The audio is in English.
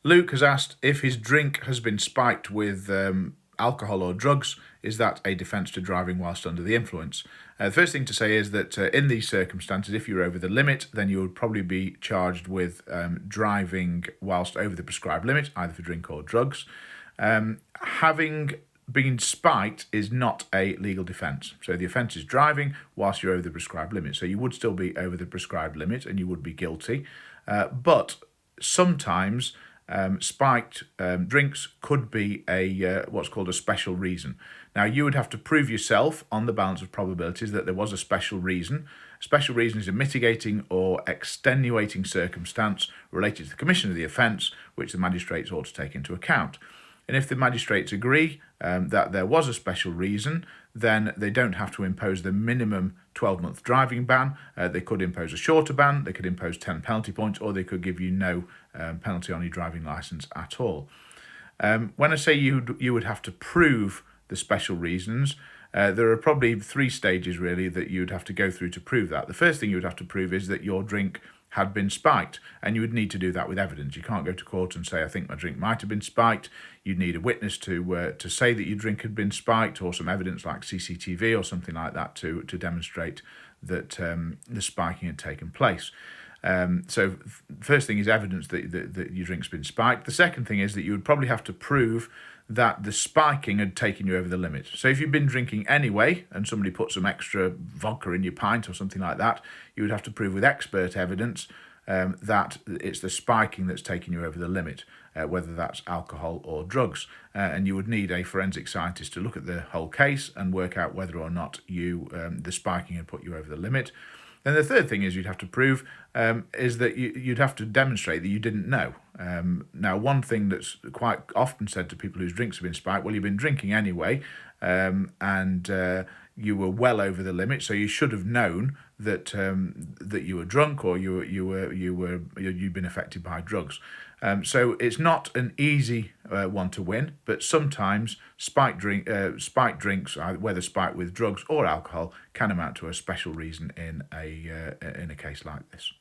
Luke has asked if his drink has been spiked with alcohol or drugs, is that a defence to driving whilst under the influence? The first thing to say is that in these circumstances, if you're over the limit, then you would probably be charged with driving whilst over the prescribed limit, either for drink or drugs. Having been spiked is not a legal defence. So the offence is driving whilst you're over the prescribed limit. So you would still be over the prescribed limit and you would be guilty. But sometimes spiked drinks could be a what's called a special reason. Now, you would have to prove yourself on the balance of probabilities that there was a special reason. A special reason is a mitigating or extenuating circumstance related to the commission of the offence, which the magistrates ought to take into account. And if the magistrates agree that there was a special reason, then they don't have to impose the minimum 12-month driving ban. They could impose a shorter ban, they could impose 10 penalty points, or they could give you no penalty on your driving licence at all. When I say you would have to prove the special reasons, there are probably three stages really that you'd have to go through to prove that. The first thing you would have to prove is that your drink had been spiked, and you would need to do that with evidence. You can't go to court and say, I think my drink might have been spiked. You'd need a witness to say that your drink had been spiked, or some evidence like CCTV or something like that to demonstrate that the spiking had taken place. So first thing is evidence that your drink's been spiked. The second thing is that you would probably have to prove that the spiking had taken you over the limit. So if you've been drinking anyway and somebody put some extra vodka in your pint or something like that, you would have to prove with expert evidence that it's the spiking that's taken you over the limit, whether that's alcohol or drugs. And you would need a forensic scientist to look at the whole case and work out whether or not the spiking had put you over the limit. Then the third thing is you'd have to prove is that you'd have to demonstrate that you didn't know. Now, one thing that's quite often said to people whose drinks have been spiked, well, you've been drinking anyway, and you were well over the limit, so you should have known that that you were drunk or you'd been affected by drugs. So it's not an easy one to win, but sometimes spiked drinks, whether spiked with drugs or alcohol, can amount to a special reason in a case like this.